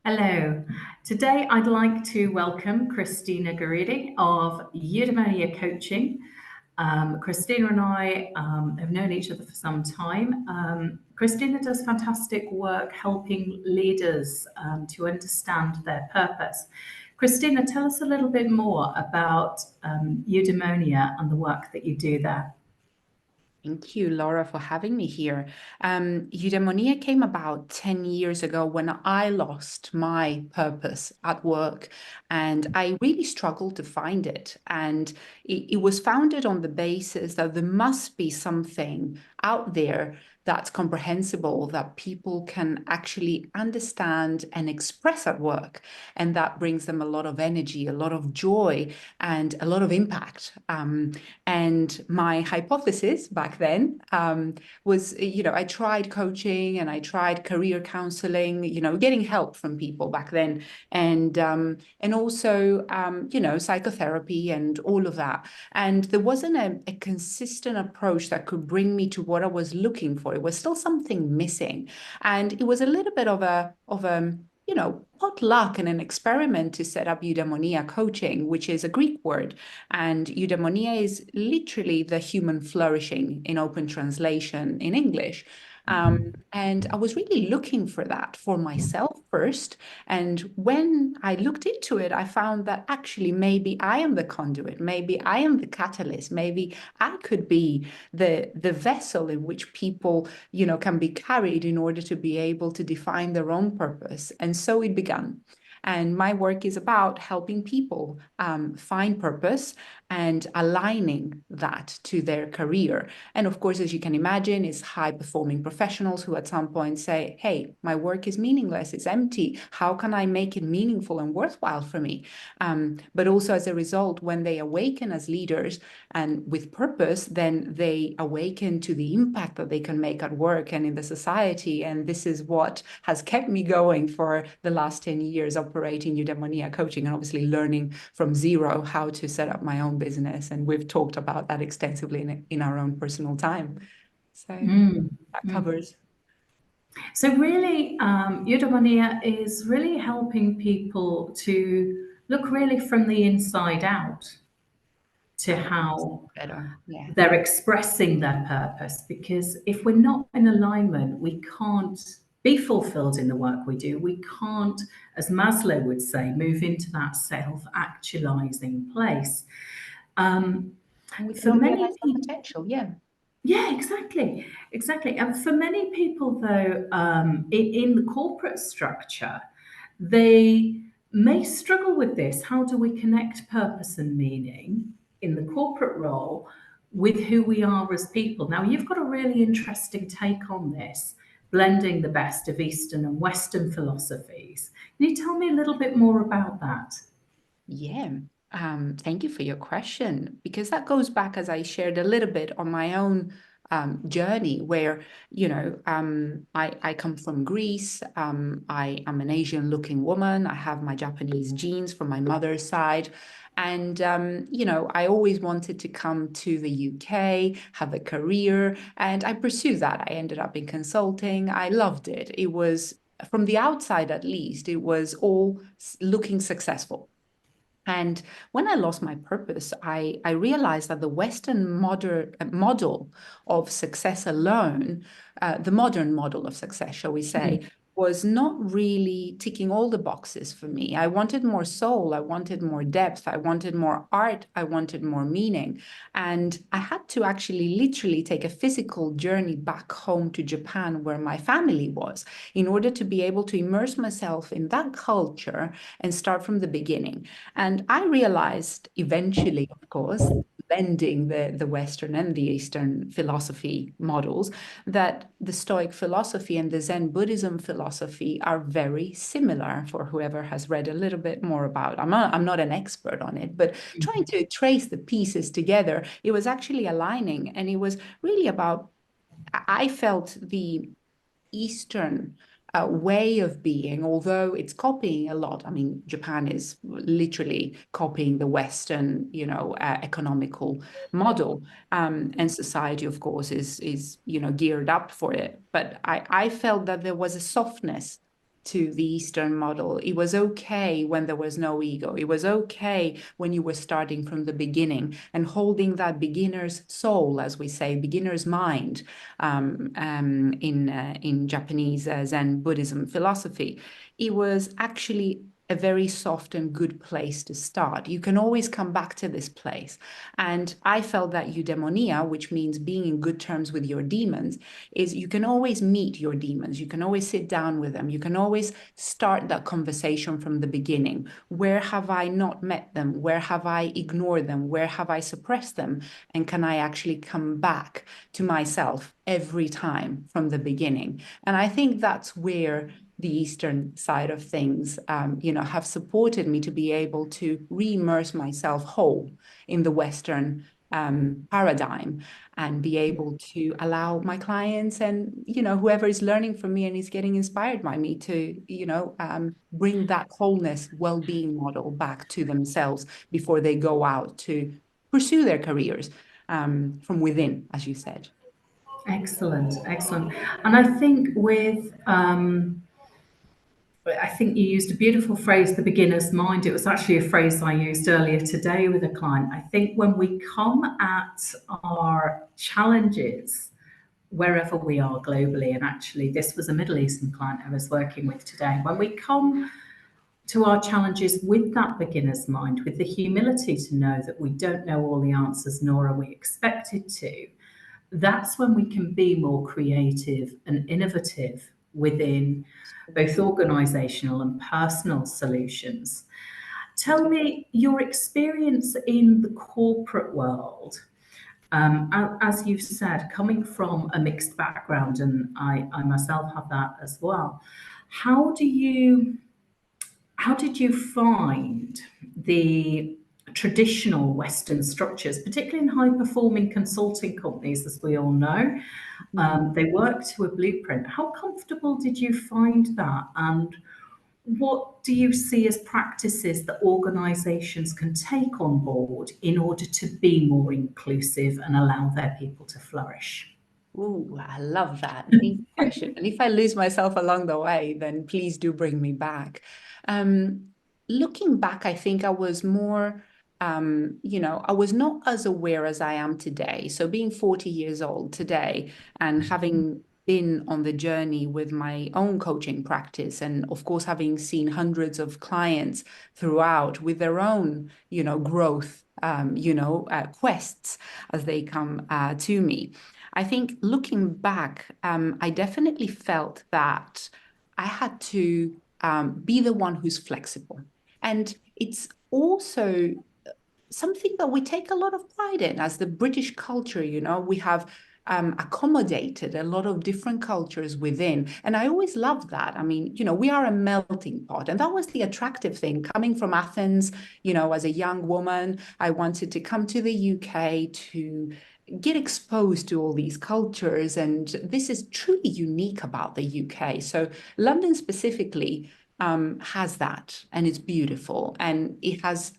Hello. Today I'd like to welcome Christina Garidi of Eudaimonia Coaching. Christina and I have known each other for some time. Christina does fantastic work helping leaders to understand their purpose. Christina, tell us a little bit more about Eudaimonia and the work that you do there. Thank you, Laura, for having me here. Eudaimonia came about 10 years ago when I lost my purpose at work, and I really struggled to find it. And it was founded on the basis that there must be something out there that's comprehensible, that people can actually understand and express at work. And that brings them a lot of energy, a lot of joy, and a lot of impact. And my hypothesis back then was, I tried coaching and I tried career counseling, getting help from people back then, and also, psychotherapy and all of that. And there wasn't a consistent approach that could bring me to what I was looking for. It was still something missing, and it was a little bit of a potluck and an experiment to set up Eudaimonia coaching, which is a Greek word. And Eudaimonia is literally the human flourishing in open translation in English. And I was really looking for that for myself first. And when I looked into it, I found that actually maybe I am the conduit, maybe I am the catalyst, maybe I could be the vessel in which people, can be carried in order to be able to define their own purpose. And so it began. And my work is about helping people find purpose and aligning that to their career. And of course, as you can imagine, it's high-performing professionals who at some point say, hey, my work is meaningless, it's empty. How can I make it meaningful and worthwhile for me? But also as a result, when they awaken as leaders and with purpose, then they awaken to the impact that they can make at work and in the society. And this is what has kept me going for the last 10 years operating Eudaimonia coaching, and obviously learning from zero how to set up my own business. And we've talked about that extensively in our own personal time. So that covers. So really, Eudaimonia is really helping people to look really from the inside out to how Better. Yeah. they're expressing their purpose. Because if we're not in alignment, we can't be fulfilled in the work we do. We can't, as Maslow would say, move into that self-actualizing place. And we For don't many realize the people, potential. Yeah. yeah, exactly. And for many people, though, in the corporate structure, they may struggle with this. How do we connect purpose and meaning in the corporate role with who we are as people? Now, you've got a really interesting take on this, blending the best of Eastern and Western philosophies. Can you tell me a little bit more about that? Yeah. Thank you for your question, because that goes back, as I shared a little bit on my own journey, where, I come from Greece. I am an Asian looking woman. I have my Japanese genes from my mother's side. And, I always wanted to come to the UK, have a career, and I pursued that. I ended up in consulting. I loved it. It was, from the outside at least, it was all looking successful. And when I lost my purpose, I realized that the Western model of success alone, the modern model of success, shall we say, was not really ticking all the boxes for me. I wanted more soul. I wanted more depth. I wanted more art. I wanted more meaning. And I had to actually literally take a physical journey back home to Japan, where my family was, in order to be able to immerse myself in that culture and start from the beginning. And I realized eventually, of course, blending the Western and the Eastern philosophy models, that the Stoic philosophy and the Zen Buddhism philosophy are very similar. For whoever has read a little bit more about, I'm not an expert on it, but trying to trace the pieces together, it was actually aligning. And it was really about, I felt the Eastern way of being, although it's copying a lot. I mean, Japan is literally copying the Western, economical model, and society, of course, is geared up for it. But I felt that there was a softness to the Eastern model. It was okay when there was no ego. It was okay when you were starting from the beginning and holding that beginner's soul, as we say, beginner's mind, in Japanese Zen Buddhism philosophy. It was actually a very soft and good place to start. You can always come back to this place. And I felt that eudaimonia, which means being in good terms with your demons, is you can always meet your demons. You can always sit down with them. You can always start that conversation from the beginning. Where have I not met them? Where have I ignored them? Where have I suppressed them? And can I actually come back to myself every time from the beginning? And I think that's where the Eastern side of things, have supported me to be able to re-immerse myself whole in the Western paradigm and be able to allow my clients and, whoever is learning from me and is getting inspired by me to, bring that wholeness, well-being model back to themselves before they go out to pursue their careers from within, as you said. Excellent, excellent. And I think I think you used a beautiful phrase, the beginner's mind. It was actually a phrase I used earlier today with a client. I think when we come at our challenges, wherever we are globally, and actually this was a Middle Eastern client I was working with today, when we come to our challenges with that beginner's mind, with the humility to know that we don't know all the answers, nor are we expected to, that's when we can be more creative and innovative within both organizational and personal solutions. Tell me your experience in the corporate world. As you've said, coming from a mixed background, and I myself have that as well. How did you find the traditional Western structures, particularly in high performing consulting companies, as we all know? They work to a blueprint. How comfortable did you find that? And what do you see as practices that organizations can take on board in order to be more inclusive and allow their people to flourish? Ooh, I love that. Deep question. And if I lose myself along the way, then please do bring me back. Um, Looking back, I think I was more, I was not as aware as I am today. So being 40 years old today and having been on the journey with my own coaching practice, and of course, having seen hundreds of clients throughout with their own, growth, quests as they come to me. I think looking back, I definitely felt that I had to be the one who's flexible. And it's also something that we take a lot of pride in as the British culture. We have accommodated a lot of different cultures within. And I always loved that. I mean, we are a melting pot. And that was the attractive thing. Coming from Athens, as a young woman, I wanted to come to the UK to get exposed to all these cultures. And this is truly unique about the UK. So London specifically has that, and it's beautiful. And it has,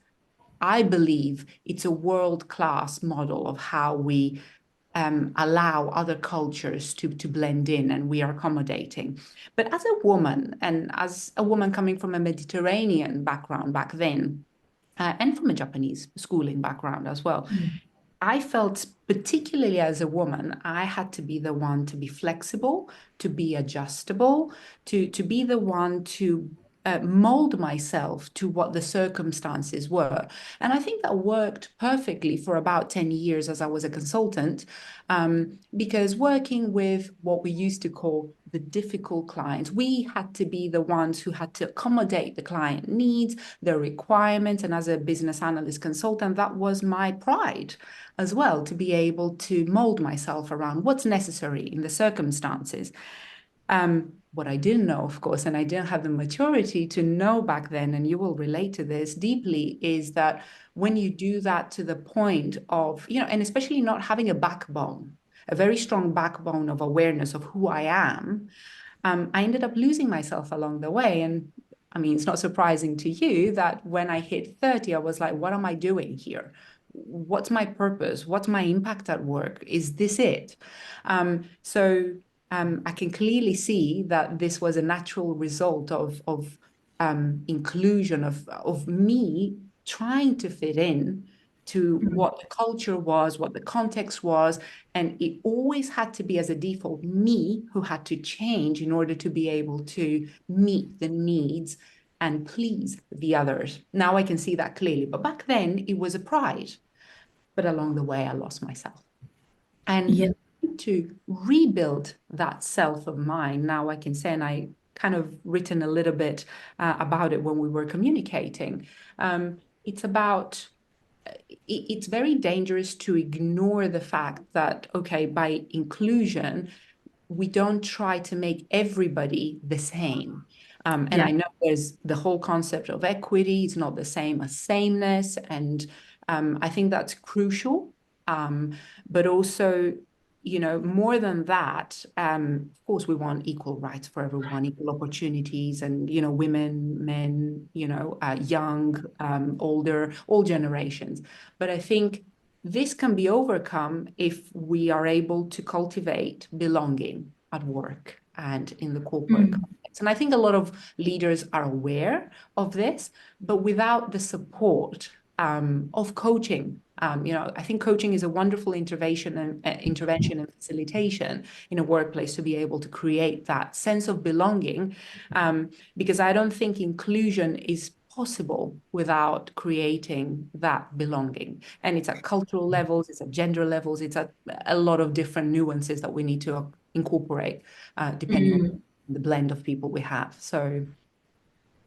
I believe, it's a world-class model of how we allow other cultures to blend in, and we are accommodating. But as a woman, and as a woman coming from a Mediterranean background back then, and from a Japanese schooling background as well, I felt, particularly as a woman, I had to be the one to be flexible, to be adjustable, to be the one to mold myself to what the circumstances were. And I think that worked perfectly for about 10 years as I was a consultant, because working with what we used to call the difficult clients, we had to be the ones who had to accommodate the client needs, their requirements. And as a business analyst consultant, that was my pride as well, to be able to mold myself around what's necessary in the circumstances. What I didn't know, of course, and I didn't have the maturity to know back then, and you will relate to this deeply, is that when you do that to the point of, and especially not having a backbone, a very strong backbone of awareness of who I am, I ended up losing myself along the way. And I mean, it's not surprising to you that when I hit 30, I was like, what am I doing here? What's my purpose? What's my impact at work? Is this it? So I can clearly see that this was a natural result of inclusion, of me trying to fit in to what the culture was, what the context was. And it always had to be, as a default, me who had to change in order to be able to meet the needs and please the others. Now I can see that clearly. But back then it was a pride. But along the way, I lost myself. Yeah. And to rebuild that self of mine, now I can say, and I kind of written a little bit about it when we were communicating. It's about, it's very dangerous to ignore the fact that, okay, by inclusion, we don't try to make everybody the same. And Yeah. I know there's the whole concept of equity. It's not the same as sameness. And I think that's crucial. But also, more than that, of course, we want equal rights for everyone, equal opportunities, and, women, men, young, older, all generations. But I think this can be overcome if we are able to cultivate belonging at work and in the corporate context. And I think a lot of leaders are aware of this, but without the support of coaching. I think coaching is a wonderful intervention and facilitation in a workplace to be able to create that sense of belonging, because I don't think inclusion is possible without creating that belonging. And it's at cultural levels, it's at gender levels, it's at a lot of different nuances that we need to incorporate depending on the blend of people we have. So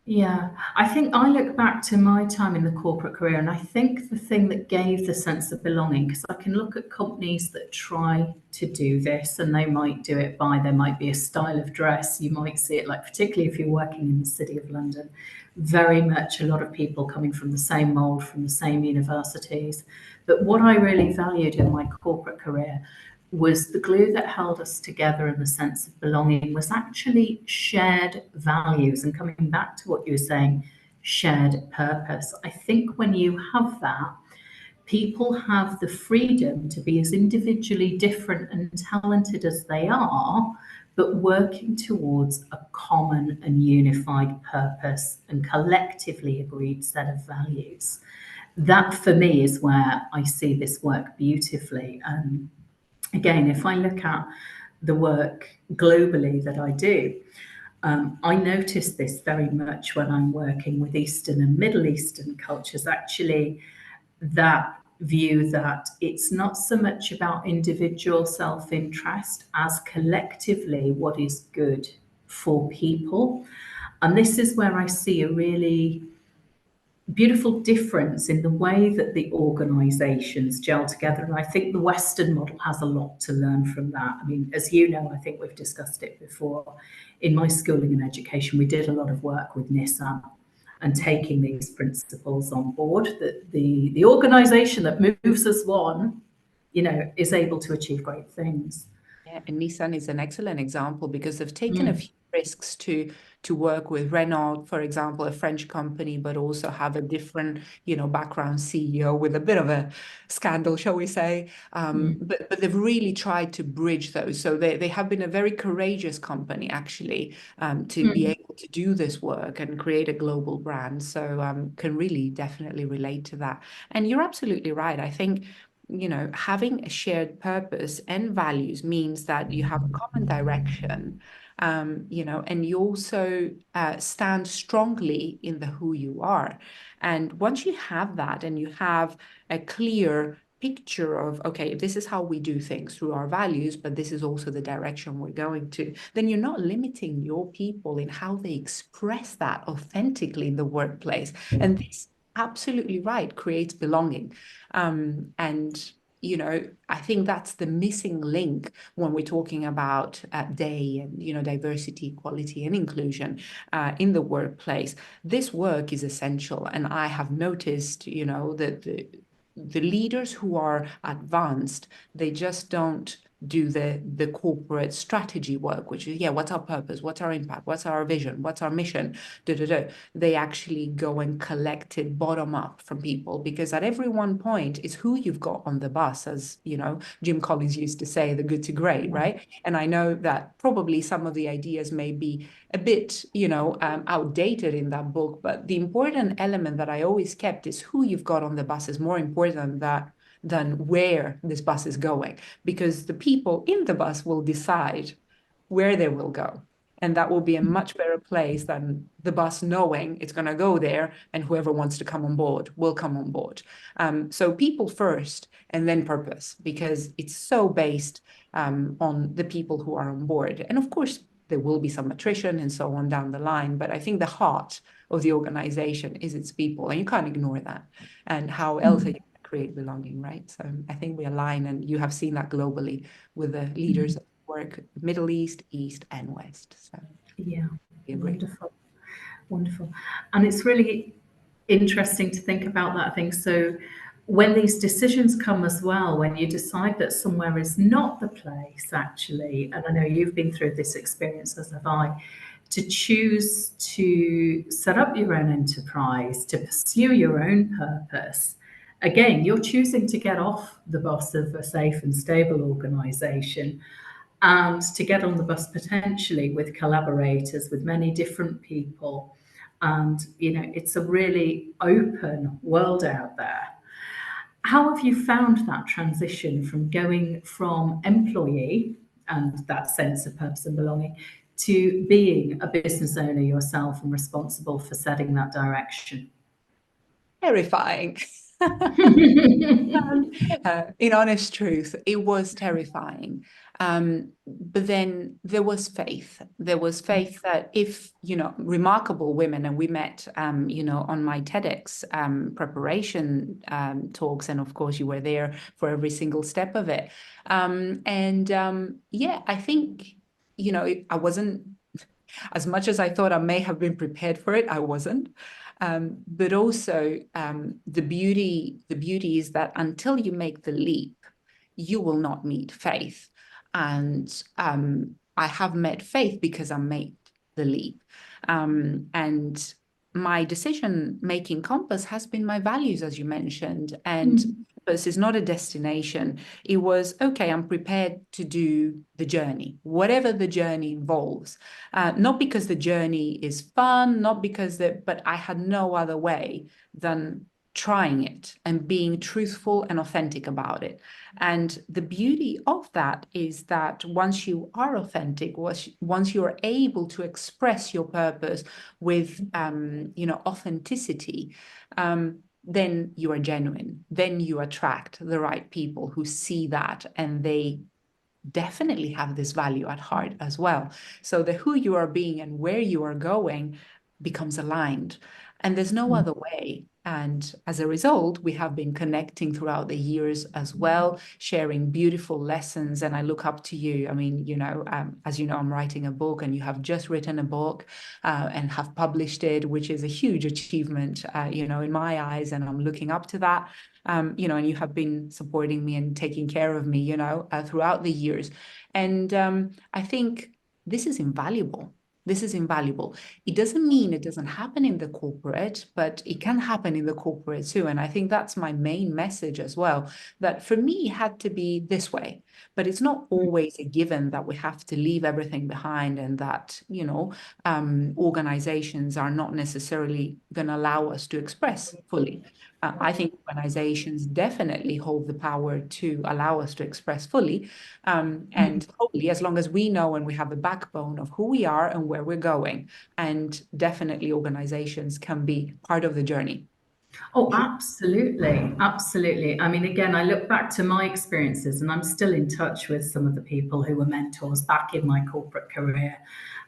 Yeah, I think I look back to my time in the corporate career, and I think the thing that gave the sense of belonging, because I can look at companies that try to do this, and they might do it by, there might be a style of dress, you might see it, like, particularly if you're working in the City of London, very much a lot of people coming from the same mold, from the same universities. But what I really valued in my corporate career was the glue that held us together in the sense of belonging was actually shared values. And coming back to what you were saying, shared purpose. I think when you have that, people have the freedom to be as individually different and talented as they are, but working towards a common and unified purpose and collectively agreed set of values. That for me is where I see this work beautifully. Again, if I look at the work globally that I do, I notice this very much when I'm working with Eastern and Middle Eastern cultures, actually, that view that it's not so much about individual self-interest as collectively what is good for people. And this is where I see a really beautiful difference in the way that the organizations gel together. And I think the Western model has a lot to learn from that. I mean, as you know, I think we've discussed it before. In my schooling and education, we did a lot of work with Nissan and taking these principles on board, that the organization that moves as one, is able to achieve great things. yeah, and Nissan is an excellent example because they've taken a few risks to work with Renault, for example, a French company, but also have a different, background CEO with a bit of a scandal, shall we say. But they've really tried to bridge those. So they have been a very courageous company, actually, to be able to do this work and create a global brand. So can really definitely relate to that. And you're absolutely right. I think having a shared purpose and values means that you have a common direction, and you also stand strongly in the who you are. And once you have that and you have a clear picture of, okay, this is how we do things through our values, but this is also the direction we're going to, then you're not limiting your people in how they express that authentically in the workplace. And this, absolutely right, creates belonging. And I think that's the missing link when we're talking about day and diversity, equality, and inclusion in the workplace. This work is essential, and I have noticed, that the leaders who are advanced, they just don't do the corporate strategy work, which is, yeah, what's our purpose? What's our impact? What's our vision? What's our mission? They actually go and collect it bottom up from people, because at every one point it's who you've got on the bus, as you know, Jim Collins used to say, the good to great, right? And I know that probably some of the ideas may be a bit, outdated in that book, but the important element that I always kept is who you've got on the bus is more important than where this bus is going, because the people in the bus will decide where they will go. And that will be a much better place than the bus knowing it's going to go there and whoever wants to come on board will come on board. So people first and then purpose, because it's so based on the people who are on board. And of course, there will be some attrition and so on down the line. But I think the heart of the organization is its people, and you can't ignore that. And how else are you create belonging, right? So I think we align, and you have seen that globally with the leaders that work Middle East, East, and West. So yeah, wonderful. And it's really interesting to think about that thing. So when these decisions come as well, when you decide that somewhere is not the place, actually, and I know you've been through this experience, as have I, to choose to set up your own enterprise, to pursue your own purpose. Again, you're choosing to get off the bus of a safe and stable organization and to get on the bus potentially with collaborators, with many different people. And, it's a really open world out there. How have you found that transition from going from employee and that sense of purpose and belonging to being a business owner yourself and responsible for setting that direction? Terrifying. In honest truth, it was terrifying. But then there was faith. There was faith that if, remarkable women, and we met, on my TEDx preparation talks, and of course you were there for every single step of it. I think, I wasn't, as much as I thought I may have been prepared for it, I wasn't. But also the beauty is that until you make the leap, you will not meet faith. And I have met faith because I made the leap. And my decision-making compass has been my values, as you mentioned. And purpose is not a destination. It was, okay, I'm prepared to do the journey, whatever the journey involves. Not because the journey is fun, but I had no other way than trying it and being truthful and authentic about it. And the beauty of that is that once you are authentic, once you're able to express your purpose with, authenticity, then you are genuine. Then you attract the right people who see that, and they definitely have this value at heart as well. So the who you are being and where you are going becomes aligned, and there's no other way. And as a result, we have been connecting throughout the years as well, sharing beautiful lessons. And I look up to you. I mean, as you know, I'm writing a book, and you have just written a book and have published it, which is a huge achievement, in my eyes. And I'm looking up to that. And you have been supporting me and taking care of me, throughout the years. And I think this is invaluable. This is invaluable. It doesn't mean it doesn't happen in the corporate, but it can happen in the corporate too. And I think that's my main message as well, that for me, it had to be this way. But it's not always a given that we have to leave everything behind, and that, organizations are not necessarily going to allow us to express fully. I think organizations definitely hold the power to allow us to express fully. And hopefully, as long as we know and we have a backbone of who we are and where we're going, and definitely organizations can be part of the journey. Oh, absolutely. Absolutely. I mean, again, I look back to my experiences, and I'm still in touch with some of the people who were mentors back in my corporate career,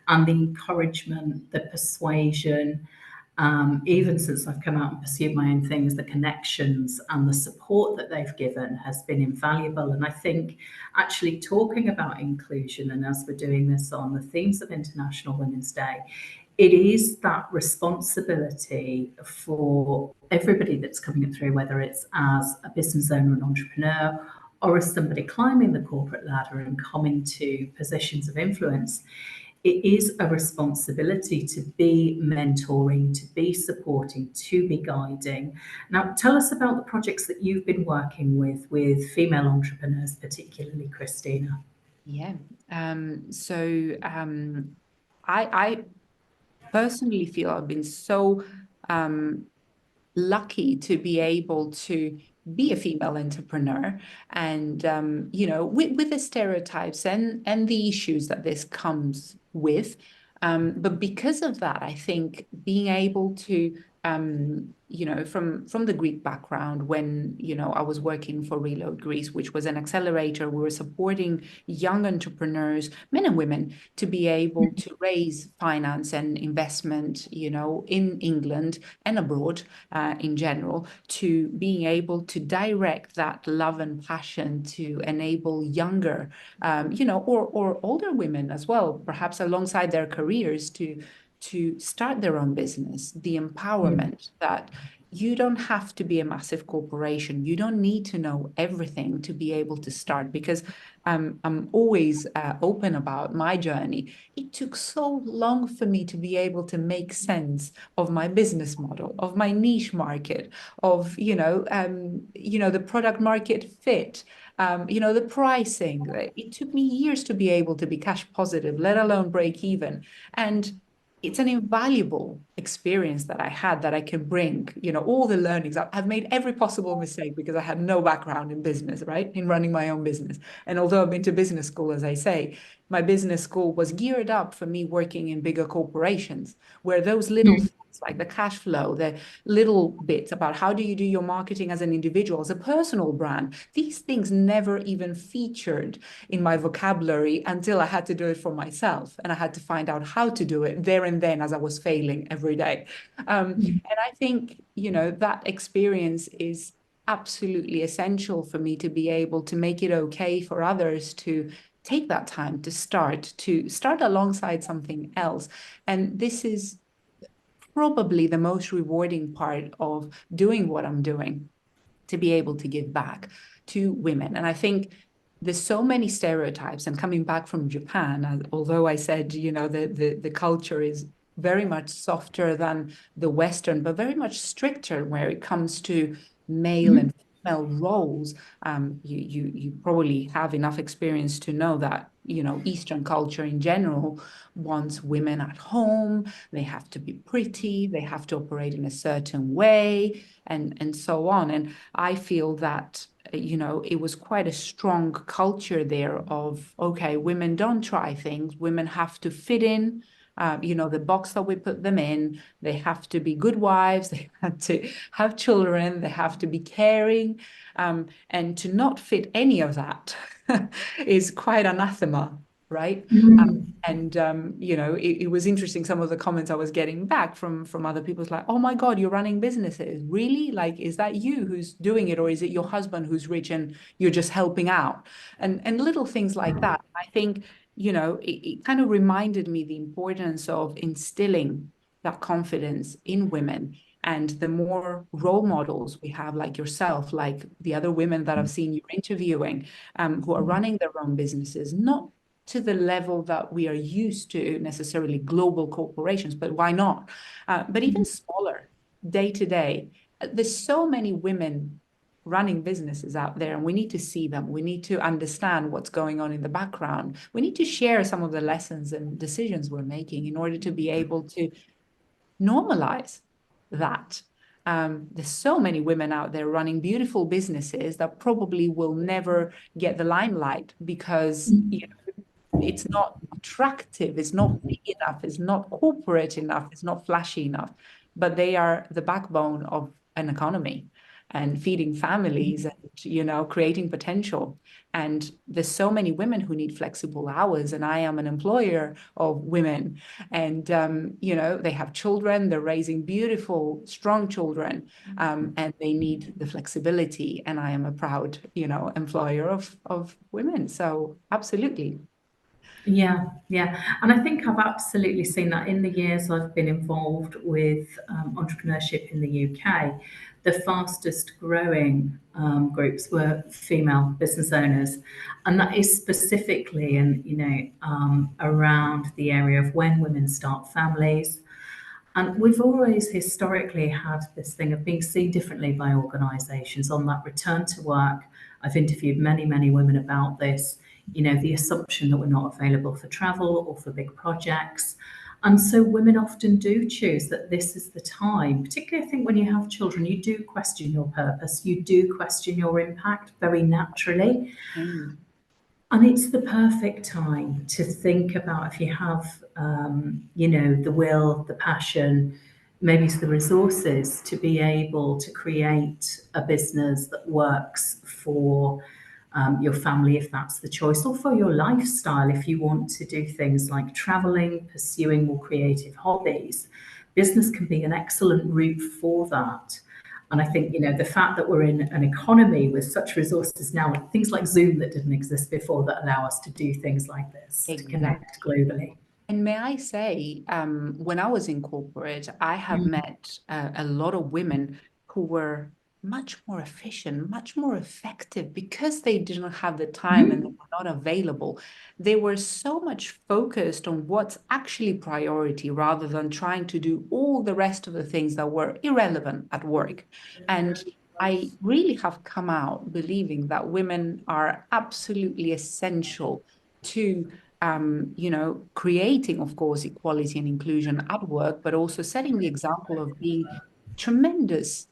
and the encouragement, the persuasion, even since I've come out and pursued my own things, the connections and the support that they've given has been invaluable. And I think actually talking about inclusion, and as we're doing this on the themes of International Women's Day, it is that responsibility for everybody that's coming through, whether it's as a business owner, an entrepreneur, or as somebody climbing the corporate ladder and coming to positions of influence, it is a responsibility to be mentoring, to be supporting, to be guiding. Now, tell us about the projects that you've been working with female entrepreneurs, particularly Christina. Yeah. I personally feel I've been so um, lucky to be able to be a female entrepreneur, and with the stereotypes and the issues that this comes with, but because of that, I think being able to from the Greek background, when I was working for Reload Greece, which was an accelerator, we were supporting young entrepreneurs, men and women, to be able to raise finance and investment in England and abroad, in general, to being able to direct that love and passion to enable younger, or older women as well, perhaps alongside their careers, to start their own business. The empowerment that you don't have to be a massive corporation. You don't need to know everything to be able to start, because I'm always open about my journey. It took so long for me to be able to make sense of my business model, of my niche market, of the product market fit, the pricing. It took me years to be able to be cash positive, let alone break even. And it's an invaluable experience that I had, that I can bring, all the learnings. I've made every possible mistake because I had no background in business, right? In running my own business. And although I've been to business school, as I say, my business school was geared up for me working in bigger corporations, where those little things like the cash flow, the little bits about how do you do your marketing as an individual, as a personal brand, these things never even featured in my vocabulary until I had to do it for myself. And I had to find out how to do it there and then, as I was failing every day. And I think, that experience is absolutely essential for me to be able to make it okay for others to take that time to start alongside something else. And this is probably the most rewarding part of doing what I'm doing, to be able to give back to women. And I think there's so many stereotypes. And coming back from Japan, although I said, the culture is very much softer than the Western, but very much stricter where it comes to male and female roles. You probably have enough experience to know that, Eastern culture in general wants women at home. They have to be pretty, they have to operate in a certain way, and so on. And I feel that it was quite a strong culture there of, okay, women don't try things, women have to fit in, the box that we put them in. They have to be good wives, they have to have children, they have to be caring, and to not fit any of that is quite anathema, right? It was interesting, some of the comments I was getting back from other people. It's like, oh my God, you're running businesses. Really? Like, is that you who's doing it? Or is it your husband who's rich and you're just helping out? And little things like that. I think, it kind of reminded me the importance of instilling that confidence in women. And the more role models we have, like yourself, like the other women that I've seen you interviewing, who are running their own businesses, not to the level that we are used to necessarily global corporations, but why not? But even smaller, day to day. There's so many women running businesses out there, and we need to see them. We need to understand what's going on in the background. We need to share some of the lessons and decisions we're making in order to be able to normalize that. There's so many women out there running beautiful businesses that probably will never get the limelight because it's not attractive, it's not big enough, it's not corporate enough, it's not flashy enough, but they are the backbone of an economy and feeding families and creating potential. And there's so many women who need flexible hours, and I am an employer of women, and they have children, they're raising beautiful strong children, and they need the flexibility, and I am a proud employer of women. So absolutely. Yeah, yeah. And I think I've absolutely seen that in the years I've been involved with entrepreneurship in the UK. The fastest growing groups were female business owners. And that is specifically, around the area of when women start families. And we've always historically had this thing of being seen differently by organisations on that return to work. I've interviewed many, many women about this, the assumption that we're not available for travel or for big projects. And so women often do choose that this is the time, particularly I think when you have children, you do question your purpose, you do question your impact very naturally. Mm. And it's the perfect time to think about if you have, the will, the passion, maybe it's the resources to be able to create a business that works for your family, if that's the choice, or for your lifestyle, if you want to do things like traveling, pursuing more creative hobbies. Business can be an excellent route for that. And I think, the fact that we're in an economy with such resources now, like things like Zoom that didn't exist before, that allow us to do things like this, to connect Exactly. globally. And may I say, when I was in corporate, I have Mm. met a lot of women who were much more efficient, much more effective because they didn't have the time and they Mm. were not available. They were so much focused on what's actually priority rather than trying to do all the rest of the things that were irrelevant at work. And I really have come out believing that women are absolutely essential to creating, of course, equality and inclusion at work, but also setting the example of being tremendous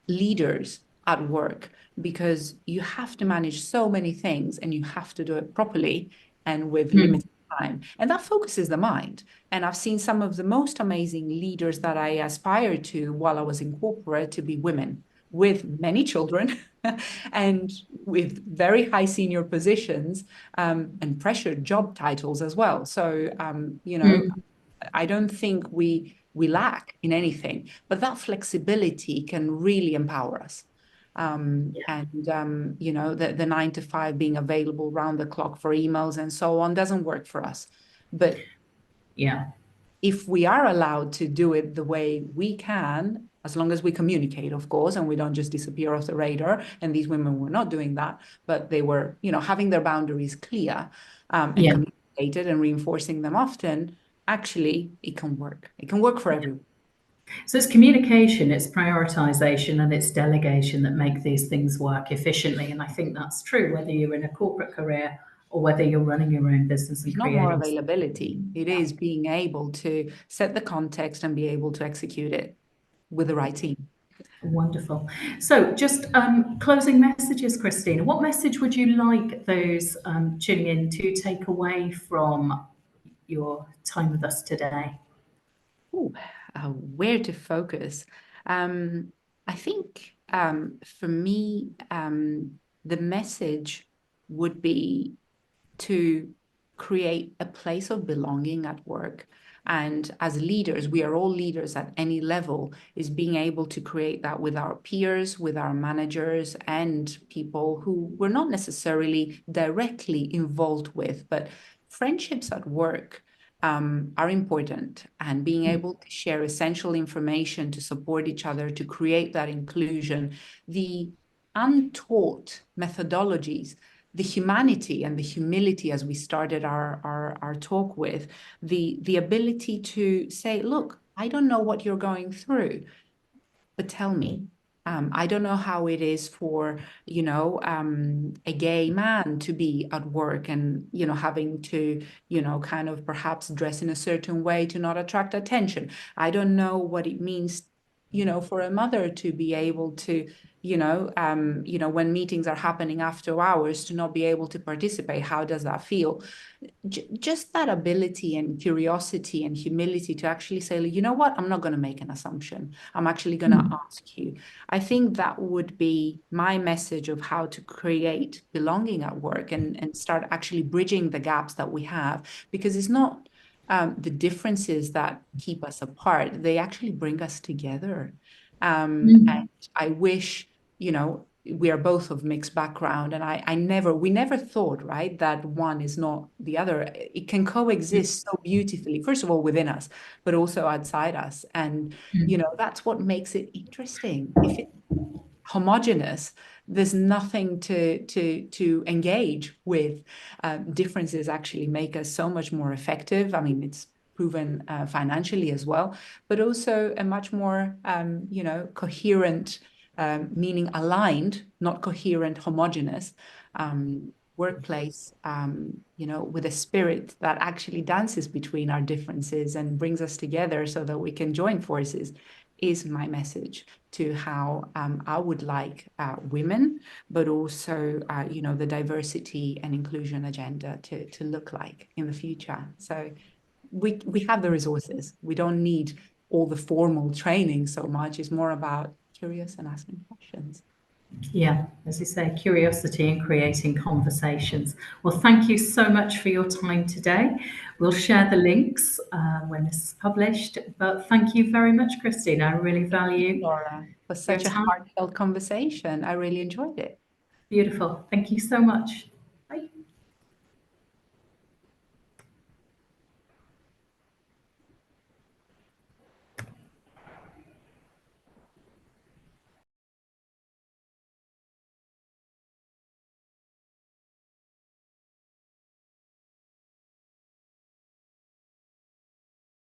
leaders at work, because you have to manage so many things and you have to do it properly and with Mm. limited time. And that focuses the mind. And I've seen some of the most amazing leaders that I aspired to while I was in corporate to be women with many children and with very high senior positions, and pressured job titles as well. So, Mm. I don't think we lack in anything, but that flexibility can really empower us. The 9 to 5 being available round the clock for emails and so on doesn't work for us. But Yeah. if we are allowed to do it the way we can, as long as we communicate, of course, and we don't just disappear off the radar, and these women were not doing that, but they were, having their boundaries clear, and Yeah. communicated and reinforcing them often, actually, it can work. It can work for everyone. So it's communication, it's prioritization, and it's delegation that make these things work efficiently. And I think that's true whether you're in a corporate career or whether you're running your own business and It's not more creating. availability. It is being able to set the context and be able to execute it with the right team. Wonderful. So, just closing messages, Christina. What message would you like those tuning in to take away from your time with us today? Ooh, where to focus? Um, I think for me, the message would be to create a place of belonging at work. And as leaders, we are all leaders at any level, is being able to create that with our peers, with our managers, and people who we're not necessarily directly involved with, but friendships at work are important, and being able to share essential information to support each other, to create that inclusion, the untaught methodologies, the humanity and the humility, as we started our talk with, the ability to say, look, I don't know what you're going through, but tell me. I don't know how it is for, a gay man to be at work and, having to, kind of perhaps dress in a certain way to not attract attention. I don't know what it means, for a mother to be able to, when meetings are happening after hours, to not be able to participate. How does that feel? Just that ability and curiosity and humility to actually say, you know what, I'm not going to make an assumption. I'm actually going to ask you. I think that would be my message of how to create belonging at work, and start actually bridging the gaps that we have, because it's not the differences that keep us apart. They actually bring us together. And I wish, we are both of mixed background, and we never thought, right, that one is not the other. It can coexist so beautifully, first of all within us, but also outside us. And that's what makes it interesting. If it's homogeneous, there's nothing to engage with. Differences actually make us so much more effective. I mean, it's proven financially as well, but also a much more coherent, meaning aligned, not coherent, homogeneous workplace, with a spirit that actually dances between our differences and brings us together so that we can join forces, is my message to how I would like women, but also, the diversity and inclusion agenda to look like in the future. So we have the resources. We don't need all the formal training so much. It's more about curious and asking questions. Yeah, as you say, curiosity and creating conversations. Well, thank you so much for your time today. We'll share the links when this is published. But thank you very much, Christina. I really value Laura, for your such a time. heartfelt conversation. I really enjoyed it. Beautiful. Thank you so much.